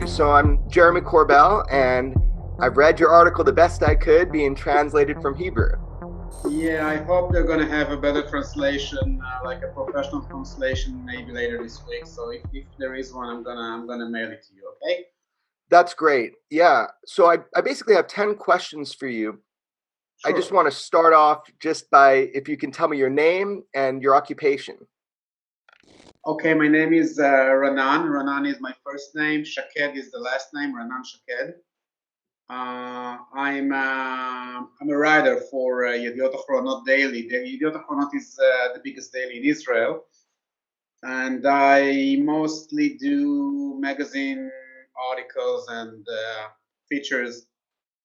So I'm Jeremy Corbell, and I've read your article the best I could, being translated from Hebrew. Yeah, I hope they're going to have a better translation, like a professional translation, maybe later this week. So if there is one, I'm gonna mail it to you. Okay? That's great. Yeah. So I basically have 10 questions for you. Sure. I just want to start off just by if you can tell me your name and your occupation. Okay, my name is Ranan. Ranan is my first name. Shaked is the last name. Ranan Shaked. I'm a writer for Yediot Achronot Daily. The Yediot Achronot is the biggest daily in Israel, and I mostly do magazine articles and features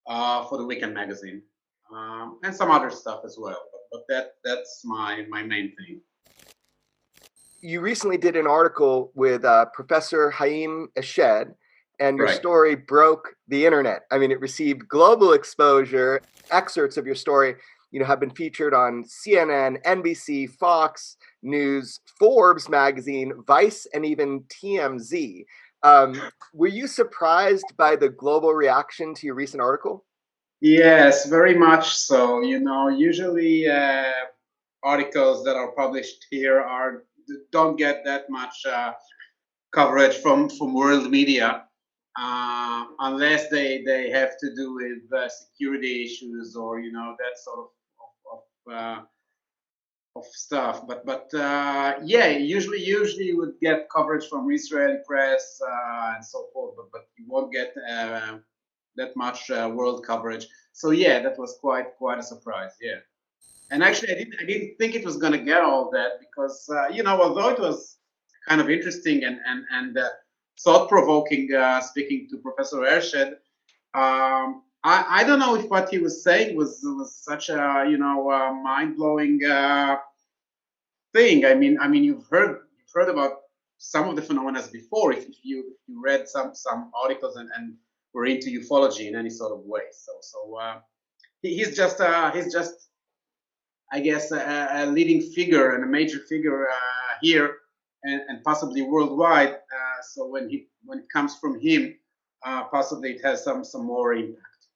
for the weekend magazine, and some other stuff as well. But that's my main thing. You recently did an article with Professor Haim Eshed, and your Right. story broke the internet. I mean, it received global exposure. Excerpts of your story, have been featured on CNN, NBC, Fox News, Forbes magazine, Vice, and even TMZ. Were you surprised by the global reaction to your recent article? Yes, very much so. Usually articles that are published here don't get that much coverage from world media, unless they have to do with security issues or that sort of stuff. But yeah, usually you would get coverage from Israeli press and so forth, but you won't get that much world coverage. So yeah, that was quite a surprise. Yeah. And actually, I didn't think it was going to get all that because although it was kind of interesting and thought provoking, speaking to Professor Eshed, I don't know if what he was saying was such a mind blowing thing. I mean you've heard about some of the phenomena before if you read some articles and were into ufology in any sort of way. So he's just I guess a leading figure and a major figure here and possibly worldwide. So when it comes from him, possibly it has some more impact.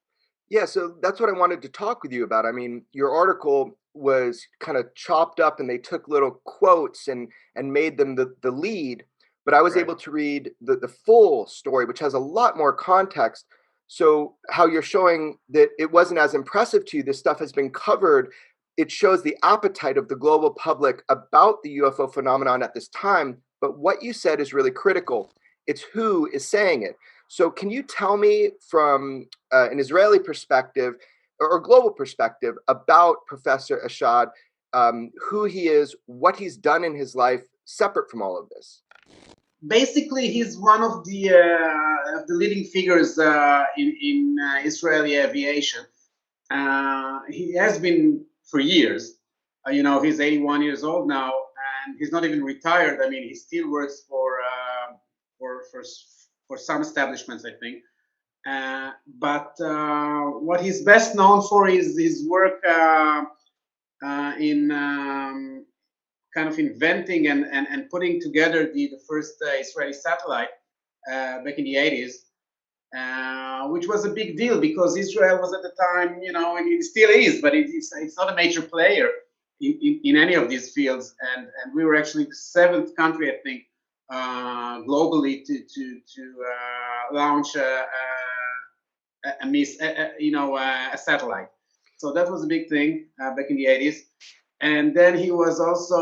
Yeah, so that's what I wanted to talk with you about. I mean, your article was kind of chopped up and they took little quotes and made them the lead, but I was Right. able to read the full story, which has a lot more context. So how you're showing that it wasn't as impressive to you, this stuff has been covered. It shows the appetite of the global public about the UFO phenomenon at this time. But what you said is really critical. It's who is saying it. So can you tell me from an Israeli perspective or global perspective about Professor Eshed, who he is, what he's done in his life, separate from all of this? Basically, he's one of the leading figures in Israeli aviation. He has been for years. He's 81 years old now, and he's not even retired. I mean, he still works for some establishments, I think. But what he's best known for is his work in kind of inventing and putting together the first Israeli satellite back in the 80s, which was a big deal because Israel was at the time, and it still is, but it's not a major player in any of these fields. And we were actually the seventh country, I think, globally to launch a satellite. So that was a big thing back in the 80s. And then he was also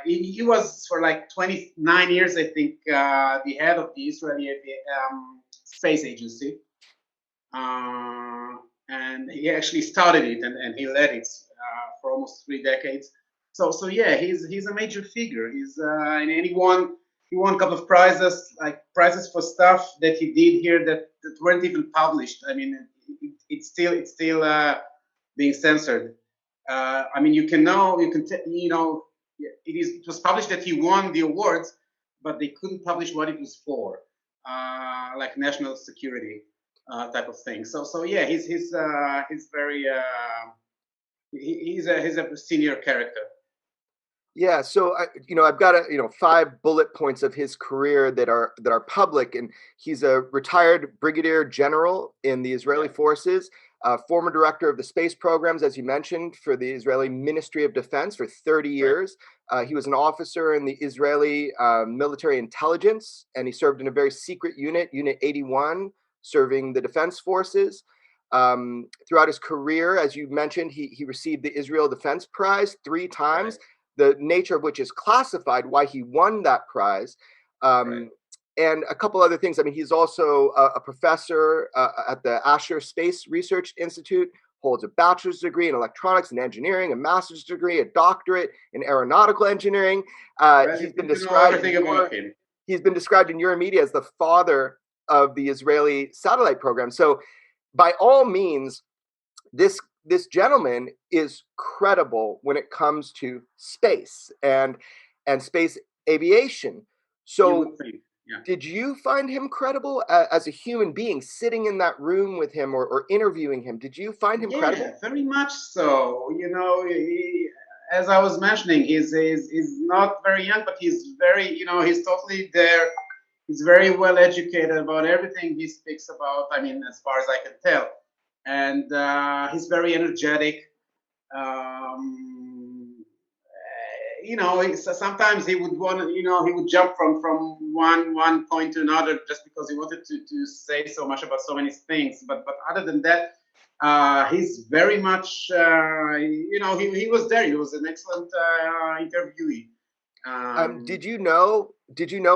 he was for like 29 years, I think, the head of the Israeli space agency, and he actually started it and he led it for almost 3 decades. So yeah, he's a major figure. And he won a couple of prizes, like prizes for stuff that he did here that that weren't even published. I mean, it's still being censored. I mean, you can know, it was published that he won the awards, but they couldn't publish what it was for, like national security type of thing. So yeah, he's very he's a senior character. Yeah, so I've got 5 bullet points of his career that are public, and he's a retired brigadier general in the Israeli forces, former director of the space programs, as you mentioned, for the Israeli Ministry of Defense for 30 years. He was an officer in the Israeli military intelligence, and he served in a very secret unit, Unit 81, serving the defense forces. Throughout his career, as you mentioned, he received the Israel Defense Prize 3 times. The nature of which is classified, why he won that prize, and a couple other things. I mean, he's also a professor at the Asher Space Research Institute, holds a bachelor's degree in electronics and engineering, a master's degree, a doctorate in aeronautical engineering. He's been described in your media as the father of the Israeli satellite program. So by all means, this gentleman is credible when it comes to space and space aviation. So did you find him credible as a human being, sitting in that room with him or interviewing him? Did you find him credible? Yeah, very much so. As I was mentioning, he's not very young, but he's very, he's totally there. He's very well educated about everything he speaks about. I mean, as far as I can tell. And he's very energetic. Sometimes he would want to, he would jump from one point to another just because he wanted to say so much about so many things. But other than that, he's very much, he was there. He was an excellent interviewee. Did you know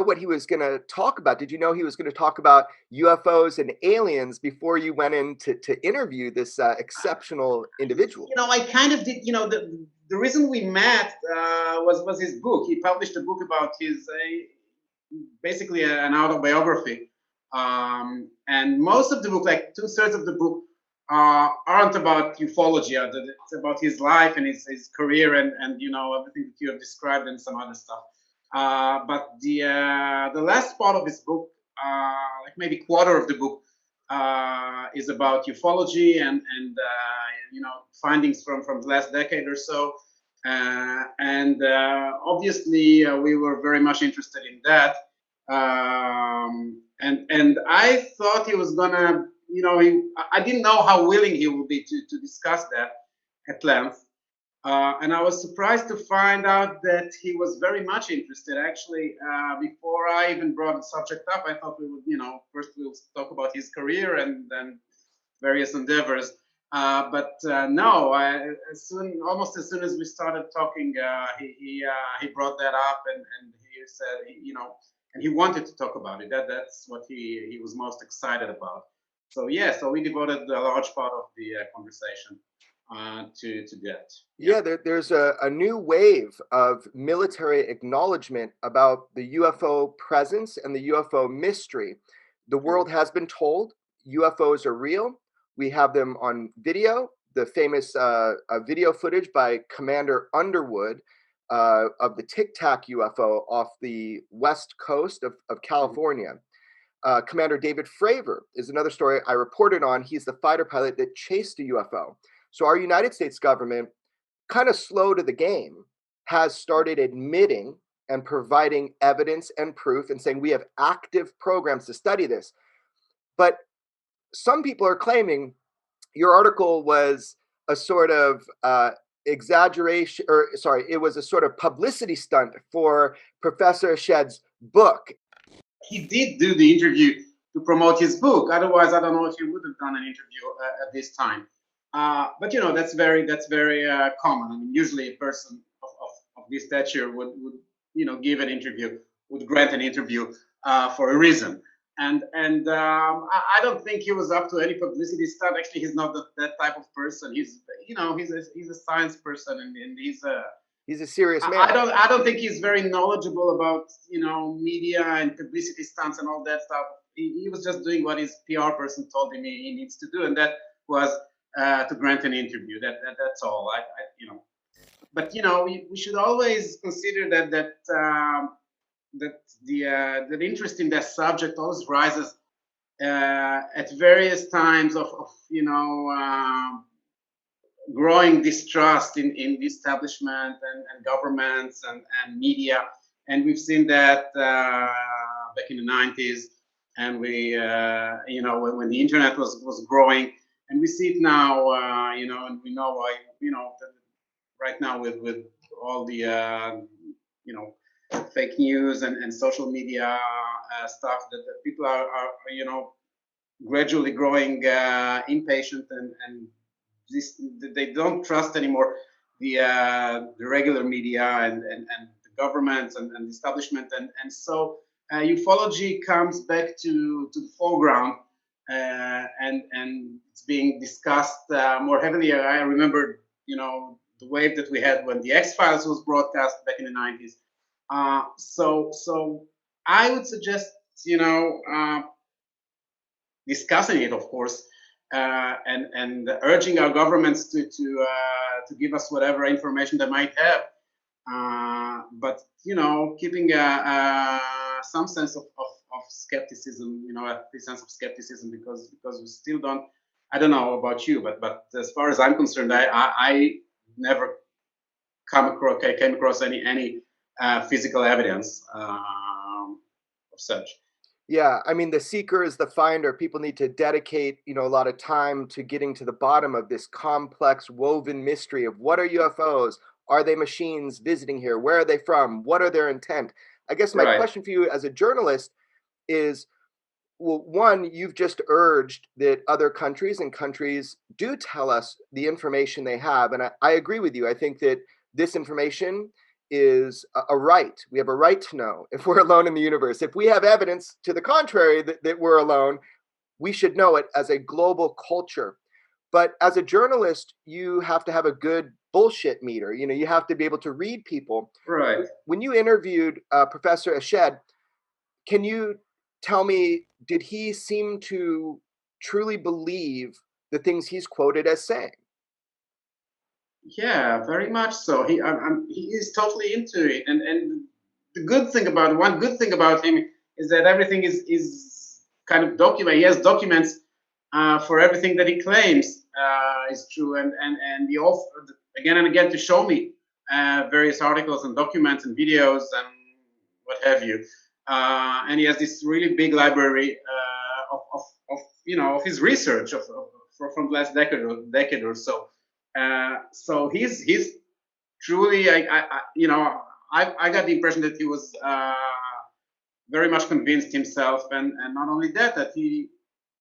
what he was going to talk about? Did you know he was going to talk about UFOs and aliens before you went in to interview this exceptional individual? I kind of did. The reason we met was his book. He published a book about his basically an autobiography, and most of the book, like 2/3 of the book, aren't about ufology. It's about his life and his career and everything that you have described and some other stuff. But the last part of his book, like maybe quarter of the book, is about ufology and findings from the last decade or so. And obviously we were very much interested in that. And I thought he was gonna, I didn't know how willing he would be to discuss that at length. And I was surprised to find out that he was very much interested. Actually, before I even brought the subject up, I thought we would, first we'll talk about his career and then various endeavors. But no, almost as soon as we started talking, he brought that up and he said, and he wanted to talk about it. That's what he was most excited about. So yeah, so we devoted a large part of the conversation to that. Yeah, there's a new wave of military acknowledgement about the UFO presence and the UFO mystery. The world has been told UFOs are real. We have them on video. The famous video footage by Commander Underwood of the Tic Tac UFO off the west coast of California. Commander David Fravor is another story I reported on. He's the fighter pilot that chased a UFO. So our United States government, kind of slow to the game, has started admitting and providing evidence and proof and saying we have active programs to study this. But some people are claiming your article was a sort of exaggeration, it was a sort of publicity stunt for Professor Eshed's book. He did do the interview to promote his book. Otherwise, I don't know if he would have done an interview at this time. But that's very common. I mean, usually a person of this stature would give an interview, would grant an interview for a reason. And I don't think he was up to any publicity stunt. Actually, he's not that type of person. He's a science person and he's a serious man. I don't think he's very knowledgeable about media and publicity stunts and all that stuff. he was just doing what his PR person told him he needs to do, and that was to grant an interview. That's all. But we should always consider that the interest in that subject always rises at various times of growing distrust in the establishment and governments and media, and we've seen that back in the 90s, and when the internet was growing, and we see it now, and we know why, right now with all the fake news and social media stuff, that people are gradually growing impatient, and they don't trust anymore the regular media and the governments and the establishment, and so ufology comes back to the foreground, and it's being discussed more heavily. I remember the wave that we had when the X-Files was broadcast back in the 90s. So I would suggest discussing it, of course, and urging our governments to give us whatever information they might have, but keeping some sense of skepticism, a sense of skepticism, because we still don't. I don't know about you, but as far as I'm concerned, I never came across any physical evidence of such. Yeah, I mean, the seeker is the finder. People need to dedicate, a lot of time to getting to the bottom of this complex, woven mystery of what are UFOs? Are they machines visiting here? Where are they from? What are their intent? I guess my question for you as a journalist is, well, one, you've just urged that other countries do tell us the information they have. And I agree with you. I think that this information is a right. We have a right to know if we're alone in the universe. If we have evidence to the contrary that we're alone, we should know it as a global culture. But as a journalist, you have to have a good bullshit meter. You have to be able to read people. Right. When you interviewed Professor Eshed, can you tell me, did he seem to truly believe the things he's quoted as saying? Yeah, very much so. He is totally into it, and one good thing about him is that everything is kind of documented. He has documents for everything that he claims is true, and he also again and again to show me various articles and documents and videos and what have you. And he has this really big library of his research from the last decade or so. So he's truly, I got the impression that he was very much convinced himself, and not only that he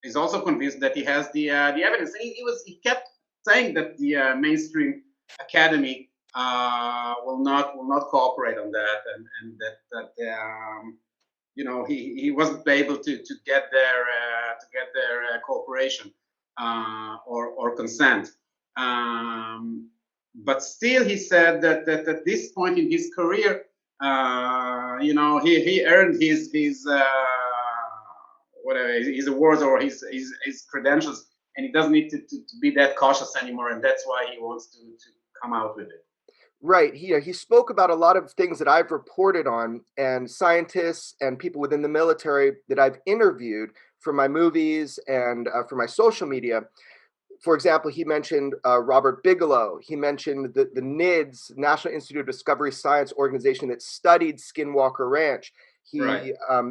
is also convinced that he has the evidence. And he kept saying that the mainstream academy will not cooperate on that, and that he wasn't able to get their cooperation or consent. But still, he said that at this point in his career, he earned his whatever his awards or his credentials, and he doesn't need to be that cautious anymore, and that's why he wants to come out with it. Right. He spoke about a lot of things that I've reported on, and scientists and people within the military that I've interviewed for my movies and for my social media. For example, he mentioned Robert Bigelow. He mentioned the NIDS, National Institute of Discovery Science organization that studied Skinwalker Ranch. He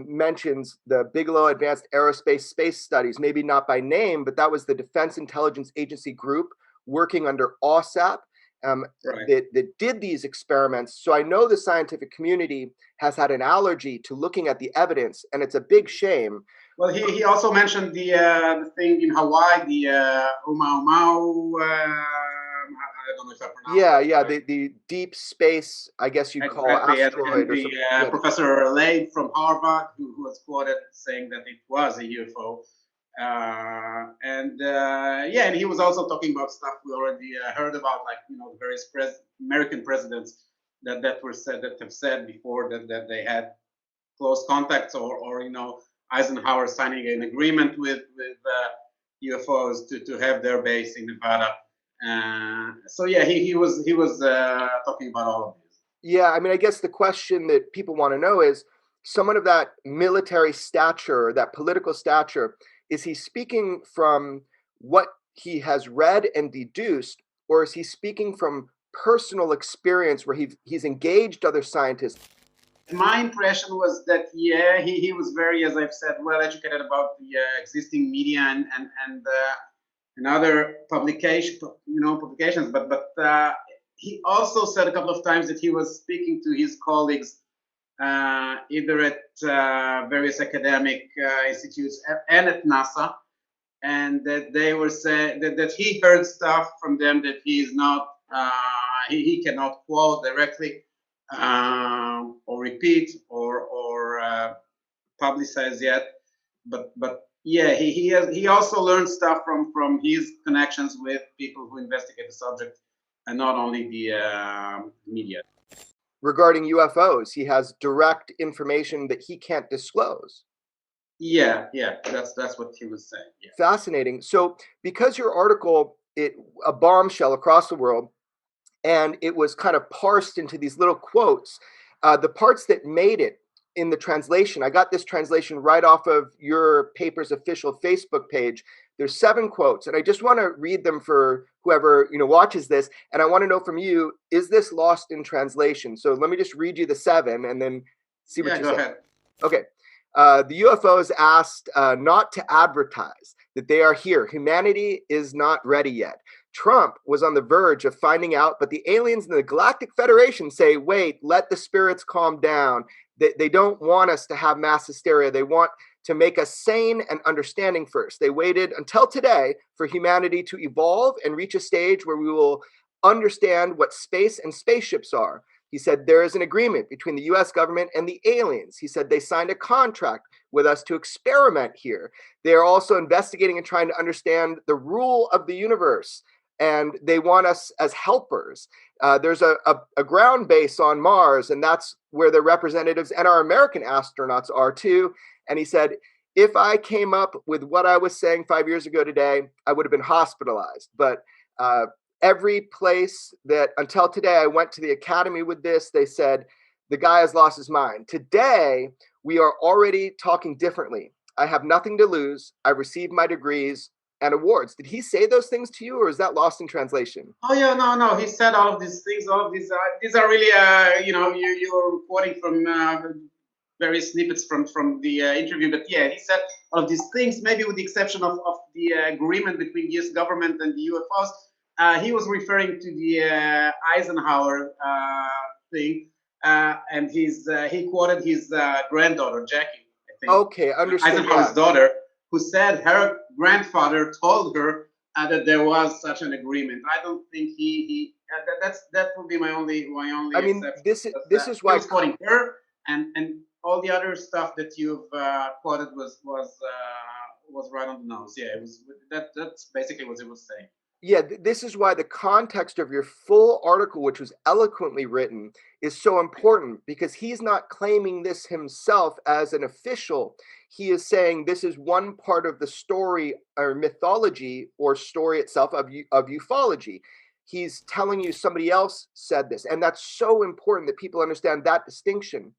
mentions the Bigelow Advanced Aerospace Space Studies, maybe not by name, but that was the Defense Intelligence Agency group working under OSAP that did these experiments. So I know the scientific community has had an allergy to looking at the evidence, and it's a big shame. Well, he also mentioned the thing in Hawaii, the Oumuamua. I don't know if I pronounced it right. The deep space, I guess you'd call asteroid. And Professor Lade from Harvard, who was quoted saying that it was a UFO. And he was also talking about stuff we already heard about, like the various American presidents that have said before that they had close contacts or Eisenhower signing an agreement with UFOs to have their base in Nevada. So yeah, he was talking about all of this. Yeah, I mean, I guess the question that people want to know is someone of that military stature, that political stature, is he speaking from what he has read and deduced, or is he speaking from personal experience where he's engaged other scientists? My impression was that yeah, he was very, as I've said, well educated about the existing media and other publications, but he also said a couple of times that he was speaking to his colleagues either at various academic institutes and at NASA, and that they were saying that he heard stuff from them that he is not he cannot quote directly or repeat or publicize yet, but yeah, he also learned stuff from his connections with people who investigate the subject and not only the media. Regarding UFOs, he has direct information that he can't disclose. Yeah, that's what he was saying. Yeah. Fascinating. So, because your article, it a bombshell across the world, and it was kind of parsed into these little quotes. The parts that made it in the translation, I got this translation right off of your paper's official Facebook page. There's 7 quotes, and I just want to read them for whoever watches this. And I want to know from you: is this lost in translation? So let me just read you the 7, and then see what you say. Go ahead. Okay. The UFOs asked not to advertise that they are here. Humanity is not ready yet. Trump was on the verge of finding out, but the aliens in the Galactic Federation say, wait, let the spirits calm down. They don't want us to have mass hysteria. They want to make us sane and understanding first. They waited until today for humanity to evolve and reach a stage where we will understand what space and spaceships are. He said there is an agreement between the US government and the aliens. He said they signed a contract with us to experiment here. They are also investigating and trying to understand the rule of the universe, and they want us as helpers. There's a ground base on Mars, and that's where the representatives and our American astronauts are too. And he said, if I came up with what I was saying 5 years ago today, I would have been hospitalized. But every place that until today I went to the academy with this, they said the guy has lost his mind. Today, we are already talking differently. I have nothing to lose. I received my degrees and awards. Did he say those things to you, or is that lost in translation? Oh yeah, no. He said all of these things. All of these are really you're quoting from various snippets from the interview. But yeah, he said all of these things. Maybe with the exception of the agreement between the U.S. government and the UFOs. He was referring to the Eisenhower thing, and he quoted his granddaughter Jackie, I think. Okay, understood. Eisenhower's daughter, who said her grandfather told her that there was such an agreement. I don't think that would be my only. I mean, exception. this is why he was quoting her, and all the other stuff that you've quoted was right on the nose. Yeah, it was that's basically what he was saying. Yeah, this is why the context of your full article, which was eloquently written, is so important, because he's not claiming this himself as an official. He is saying this is one part of the story or mythology or story itself of ufology. He's telling you somebody else said this, and that's so important that people understand that distinction.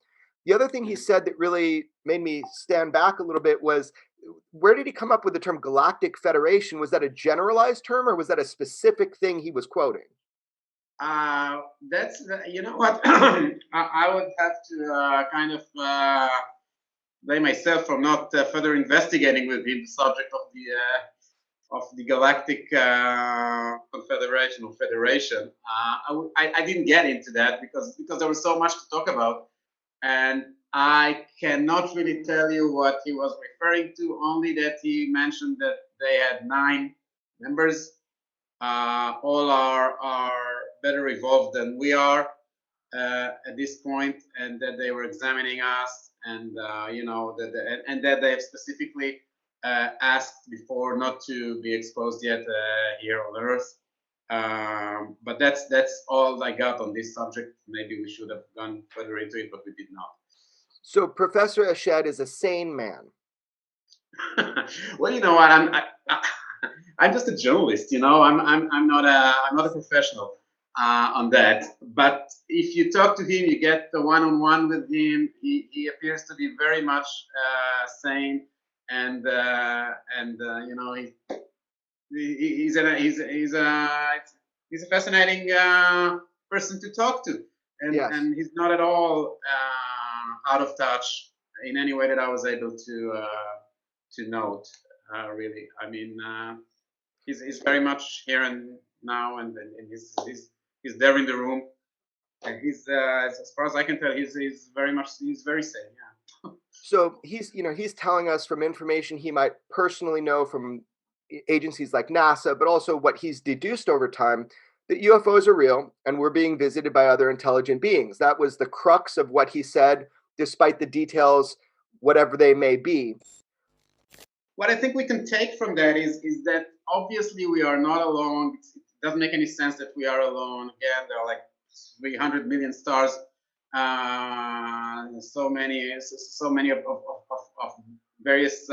The other thing he said that really made me stand back a little bit was, where did he come up with the term Galactic Federation? Was that a generalized term, or was that a specific thing he was quoting? That's you know what I would have to kind of blame myself for not further investigating with him the subject of the Galactic Confederation or Federation. I didn't get into that because there was so much to talk about, and I cannot really tell you what he was referring to, only that he mentioned that they had 9 members. All are better evolved than we are at this point, and that they were examining us, and and that they have specifically asked before not to be exposed yet here on Earth. But that's all I got on this subject. Maybe we should have gone further into it, but we did not. So Professor Eshed is a sane man. Well, you know what? I'm just a journalist. You know, I'm not a professional on that. But if you talk to him, you get the one-on-one with him. He appears to be very much sane, and you know, he's a fascinating person to talk to, Yes. and he's not at all out of touch in any way that I was able to note. Really, I mean, he's very much here and now, and he's there in the room, and he's as far as I can tell, he's very sane. Yeah. So he's telling us from information he might personally know from agencies like NASA, but also what he's deduced over time that UFOs are real and we're being visited by other intelligent beings. That was the crux of what he said, despite the details, whatever they may be. What I think we can take from that is that obviously we are not alone. It doesn't make any sense that we are alone. Again, there are like 300 million stars, so many of various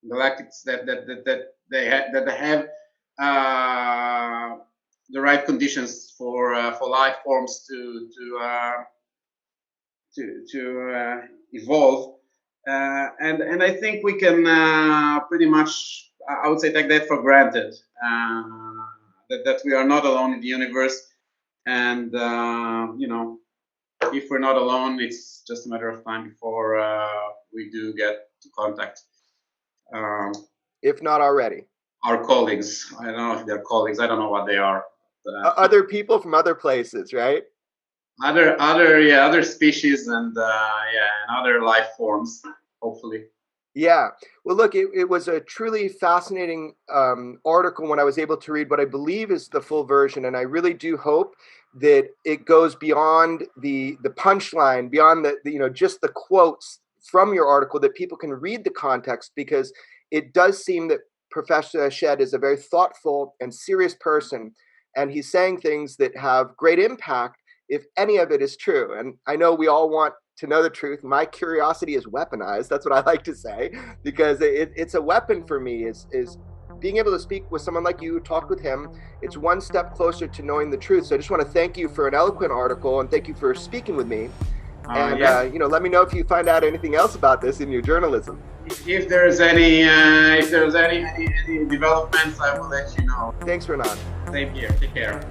galactics that they have the right conditions for life forms to evolve. And I think we can pretty much, I would say, take that for granted, that we are not alone in the universe. And, you know, if we're not alone, it's just a matter of time before we do get to contact. If not already. Our colleagues. I don't know if they're colleagues. I don't know what they are. Other people from other places, right? Other species and and other life forms, hopefully. Yeah. Well, look, it was a truly fascinating article when I was able to read what I believe is the full version, and I really do hope that it goes beyond the punchline, beyond the just the quotes from your article, that people can read the context, because it does seem that Professor Eshed is a very thoughtful and serious person, and he's saying things that have great impact if any of it is true. And I know we all want to know the truth. My curiosity is weaponized. That's what I like to say, because it's a weapon for me, is being able to speak with someone like you, talk with him. It's one step closer to knowing the truth. So I just want to thank you for an eloquent article, and thank you for speaking with me. And let me know if you find out anything else about this in your journalism. If there's any developments, I will let you know. Thanks, Renan. Same here. Take care.